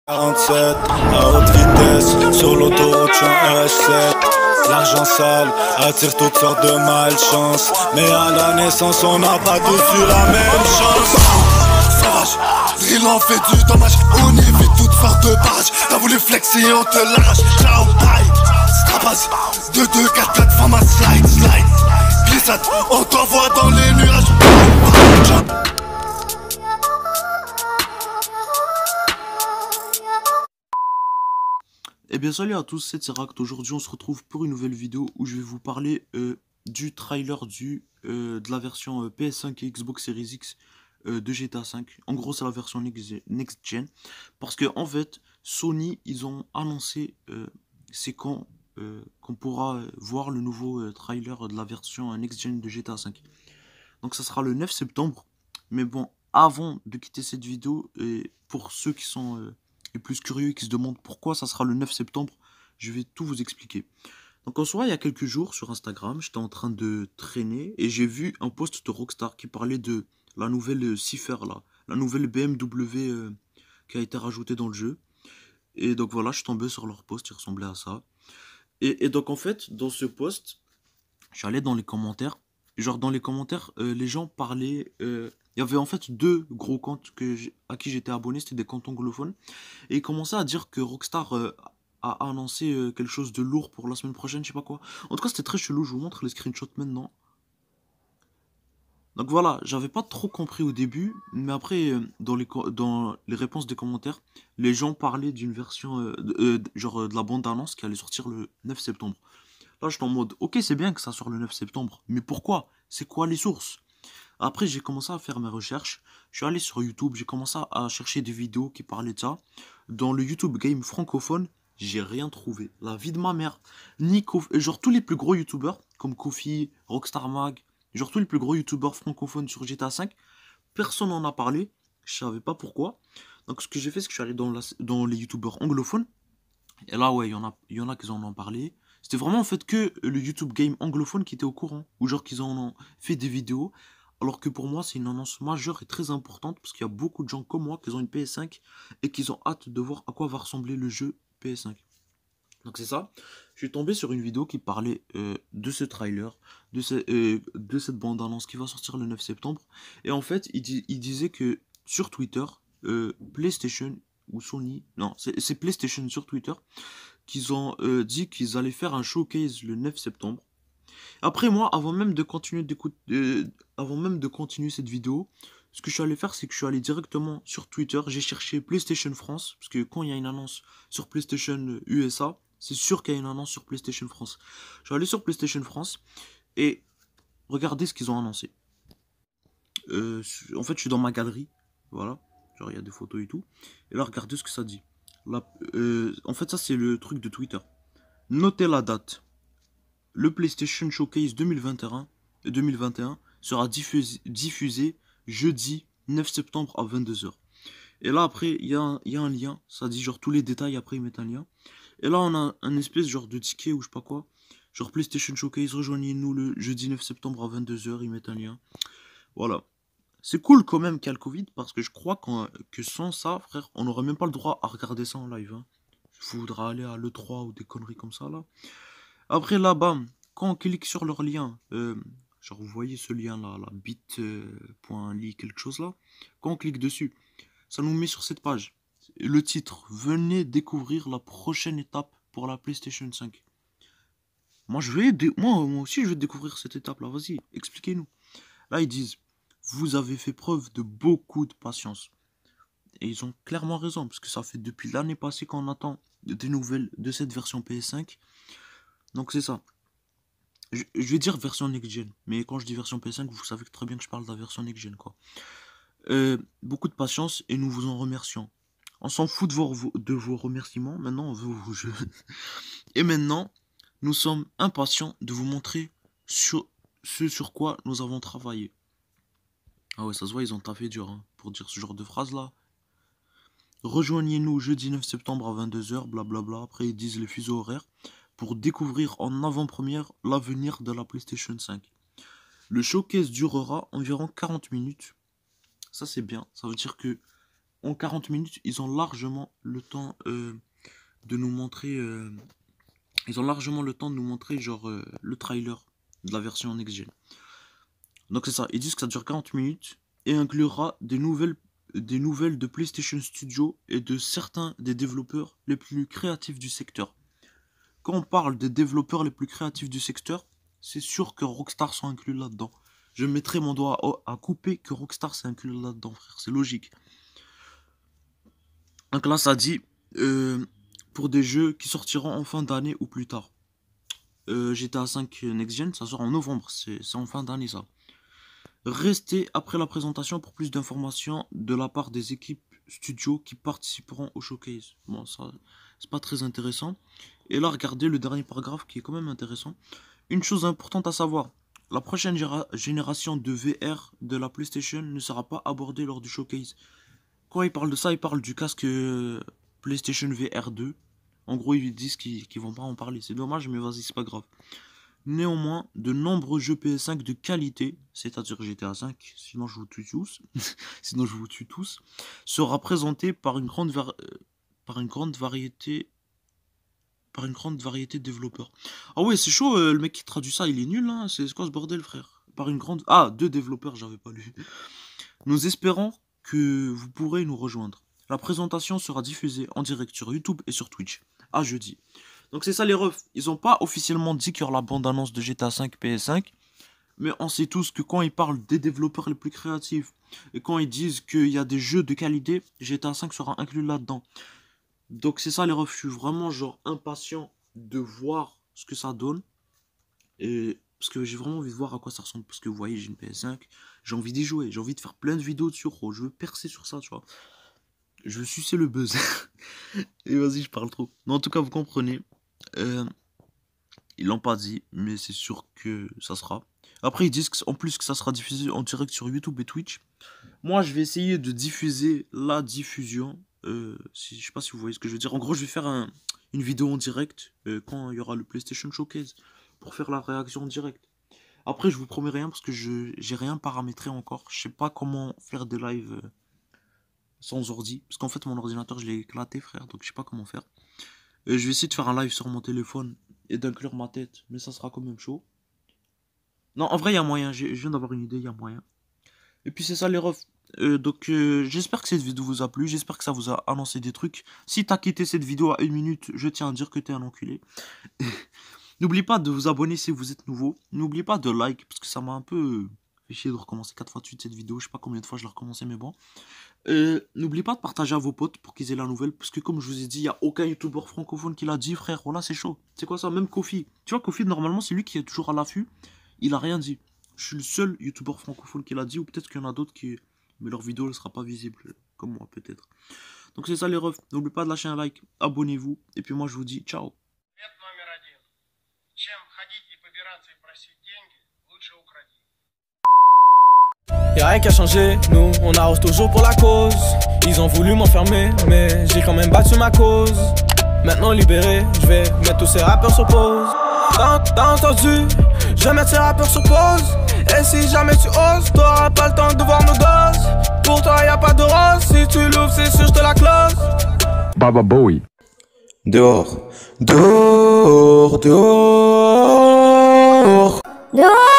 47 à haute vitesse, sur l'autoroute je suis en RS7. L'argent sale attire toutes sortes de malchance, mais à la naissance on n'a pas tous eu la même chance. Sauvage, drill en fait du dommage, on évite toutes sortes de barrages. T'as voulu flexer, on te l'arrache. Ciao, bye, strapasse, 2, 4, plateforme à slide, glissade, on t'envoie dans les nuages. Eh bien salut à tous, c'est Seract. Aujourd'hui on se retrouve pour une nouvelle vidéo où je vais vous parler du trailer de la version PS5 et Xbox Series X de GTA V. En gros c'est la version Next Gen. Parce que en fait Sony ils ont annoncé c'est quand qu'on pourra voir le nouveau trailer de la version Next Gen de GTA V. Donc ça sera le 9 septembre. Mais bon, avant de quitter cette vidéo, et pour ceux qui sont les plus curieux et qui se demandent pourquoi ça sera le 9 septembre, je vais tout vous expliquer. Donc en soi, il y a quelques jours sur Instagram, j'étais en train de traîner et j'ai vu un post de Rockstar qui parlait de la nouvelle Cypher là, la nouvelle BMW qui a été rajoutée dans le jeu. Et donc voilà, je suis tombé sur leur post, il ressemblait à ça. Et donc en fait, dans ce post, je suis allé dans les commentaires. Genre dans les commentaires, les gens parlaient. Il y avait en fait deux gros comptes à qui j'étais abonné, c'était des comptes anglophones. Et ils commençaient à dire que Rockstar a annoncé quelque chose de lourd pour la semaine prochaine, je sais pas quoi. En tout cas, c'était très chelou, je vous montre les screenshots maintenant. Donc voilà, j'avais pas trop compris au début, mais après, dans les réponses des commentaires, les gens parlaient d'une version, de la bande-annonce qui allait sortir le 9 septembre. Là, j'étais en mode, ok, c'est bien que ça sort le 9 septembre, mais pourquoi? C'est quoi les sources? Après, j'ai commencé à faire mes recherches. Je suis allé sur YouTube, j'ai commencé à chercher des vidéos qui parlaient de ça. Dans le YouTube Game francophone, j'ai rien trouvé. La vie de ma mère. Genre tous les plus gros YouTubeurs, comme Kofi, Rockstar Mag, genre tous les plus gros YouTubeurs francophones sur GTA V, personne n'en a parlé. Je savais pas pourquoi. Donc ce que j'ai fait, c'est que je suis allé dans les YouTubeurs anglophones. Et là, ouais, il y en a qui en ont parlé. C'était vraiment en fait que le YouTube Game anglophone qui était au courant. Ou genre qu'ils en ont fait des vidéos. Alors que pour moi, c'est une annonce majeure et très importante. Parce qu'il y a beaucoup de gens comme moi qui ont une PS5 et qui ont hâte de voir à quoi va ressembler le jeu PS5. Donc c'est ça. Je suis tombé sur une vidéo qui parlait de ce trailer, de cette bande-annonce qui va sortir le 9 septembre. Et en fait, il disait que sur Twitter, PlayStation ou Sony, non, c'est PlayStation sur Twitter, qu'ils ont dit qu'ils allaient faire un showcase le 9 septembre. Après moi, avant même de continuer cette vidéo, ce que je suis allé faire, c'est que je suis allé directement sur Twitter, j'ai cherché PlayStation France, parce que quand il y a une annonce sur PlayStation USA, c'est sûr qu'il y a une annonce sur PlayStation France. Je suis allé sur PlayStation France et regardez ce qu'ils ont annoncé. En fait, je suis dans ma galerie, voilà, genre il y a des photos et tout. Et là, regardez ce que ça dit. En fait, ça c'est le truc de Twitter. Notez la date. Le PlayStation Showcase 2021 sera diffusé jeudi 9 septembre à 22h. Et là, après, il y a un lien. Ça dit genre tous les détails. Après, ils mettent un lien. Et là, on a un espèce genre de ticket ou je sais pas quoi. Genre PlayStation Showcase, rejoignez-nous le jeudi 9 septembre à 22h. Ils mettent un lien. Voilà. C'est cool quand même qu'il y a le Covid. Parce que je crois que sans ça, frère, on n'aurait même pas le droit à regarder ça en live. Hein. Il faudra aller à l'E3 ou des conneries comme ça là. Après là, bam, quand on clique sur leur lien, genre vous voyez ce lien là, la bit.ly quelque chose là, quand on clique dessus, ça nous met sur cette page. Le titre, venez découvrir la prochaine étape pour la PlayStation 5. Moi moi aussi je vais découvrir cette étape là, vas-y, expliquez-nous. Là ils disent, vous avez fait preuve de beaucoup de patience. Et ils ont clairement raison, parce que ça fait depuis l'année passée qu'on attend des nouvelles de cette version PS5. Donc c'est ça. Je vais dire version next-gen. Mais quand je dis version PS5, vous savez très bien que je parle de la version next-gen, quoi. Beaucoup de patience et nous vous en remercions. On s'en fout de vos remerciements. Maintenant, on veut vos jeux. Et maintenant, nous sommes impatients de vous montrer ce sur quoi nous avons travaillé. Ah ouais, ça se voit, ils ont taffé dur hein, pour dire ce genre de phrase-là. Rejoignez-nous jeudi 9 septembre à 22h, blablabla. Après, ils disent les fuseaux horaires pour découvrir en avant-première l'avenir de la PlayStation 5. Le showcase durera environ 40 minutes. Ça c'est bien, ça veut dire que en 40 minutes, ils ont largement le temps de nous montrer. Ils ont largement le temps de nous montrer genre le trailer de la version next-gen. Donc c'est ça, ils disent que ça dure 40 minutes et inclura des nouvelles de PlayStation Studio et de certains des développeurs les plus créatifs du secteur. Quand on parle des développeurs les plus créatifs du secteur, c'est sûr que Rockstar sont inclus là-dedans. Je mettrai mon doigt à couper que Rockstar s'est inclus là-dedans, frère, c'est logique. Donc là, ça dit pour des jeux qui sortiront en fin d'année ou plus tard. GTA 5 Next Gen, ça sort en novembre, c'est en fin d'année ça. Restez après la présentation pour plus d'informations de la part des équipes studio qui participeront au showcase. Bon, ça, c'est pas très intéressant. Et là, regardez le dernier paragraphe qui est quand même intéressant. Une chose importante à savoir, la prochaine génération de VR de la PlayStation ne sera pas abordée lors du showcase. Quand il parle de ça, il parle du casque PlayStation VR 2. En gros, ils disent qu'ils vont pas en parler. C'est dommage, mais vas-y, c'est pas grave. Néanmoins, de nombreux jeux PS5 de qualité, c'est-à-dire GTA 5, sinon je vous tue tous, sera présenté par une grande variété de développeurs. Ah ouais, c'est chaud, le mec qui traduit ça, il est nul, hein. C'est quoi ce bordel, frère? Deux développeurs, j'avais pas lu. Nous espérons que vous pourrez nous rejoindre. La présentation sera diffusée en direct sur YouTube et sur Twitch, à jeudi. Donc c'est ça les refs, ils ont pas officiellement dit qu'il y aura la bande-annonce de GTA 5 PS5, mais on sait tous que quand ils parlent des développeurs les plus créatifs, et quand ils disent qu'il y a des jeux de qualité, GTA 5 sera inclus là-dedans. Donc c'est ça les refs, je suis vraiment genre impatient de voir ce que ça donne, et parce que j'ai vraiment envie de voir à quoi ça ressemble, parce que vous voyez j'ai une PS5, j'ai envie d'y jouer, j'ai envie de faire plein de vidéos dessus, je veux percer sur ça, tu vois. Je veux sucer le buzz. Et vas-y, je parle trop. Mais en tout cas, vous comprenez. Ils l'ont pas dit, mais c'est sûr que ça sera. Après, ils disent en plus que ça sera diffusé en direct sur YouTube et Twitch. Moi, je vais essayer de diffuser la diffusion. Je sais pas si vous voyez ce que je veux dire. En gros, je vais faire une vidéo en direct quand il y aura le PlayStation Showcase pour faire la réaction en direct. Après, je vous promets rien parce que j'ai rien paramétré encore. Je sais pas comment faire des lives sans ordi. Parce qu'en fait, mon ordinateur, je l'ai éclaté, frère. Donc, je sais pas comment faire. Je vais essayer de faire un live sur mon téléphone et d'inclure ma tête. Mais ça sera quand même chaud. Non, en vrai, il y a moyen. Je viens d'avoir une idée, il y a moyen. Et puis, c'est ça, les refs. Donc, j'espère que cette vidéo vous a plu. J'espère que ça vous a annoncé des trucs. Si t'as quitté cette vidéo à 1 minute, je tiens à dire que t'es un enculé. N'oubliez pas de vous abonner si vous êtes nouveau. N'oubliez pas de like, parce que ça m'a un peu fait chier de recommencer 4 fois de suite cette vidéo. Je sais pas combien de fois je l'ai recommencé, mais bon. N'oubliez pas de partager à vos potes pour qu'ils aient la nouvelle. Parce que comme je vous ai dit, il n'y a aucun youtubeur francophone qui l'a dit, frère. Voilà, c'est chaud. C'est quoi ça? Même Kofi. Tu vois, Kofi, normalement, c'est lui qui est toujours à l'affût. Il a rien dit. Je suis le seul youtubeur francophone qui l'a dit. Ou peut-être qu'il y en a d'autres qui... Mais leur vidéo ne sera pas visible. Comme moi, peut-être. Donc c'est ça les refs. N'oubliez pas de lâcher un like. Abonnez-vous. Et puis moi, je vous dis ciao. Y'a rien qu'à changer, nous on arrose toujours pour la cause. Ils ont voulu m'enfermer, mais j'ai quand même battu ma cause. Maintenant libéré, je vais mettre tous ces rappeurs sur pause. T'as entendu? Je vais mettre ces rappeurs sur pause. Et si jamais tu oses, t'auras pas le temps de voir nos doses. Pour toi y'a pas de rose, si tu l'ouvres c'est sûr je te la close. Baba Bowie. Dehors, dehors, dehors. Dehors.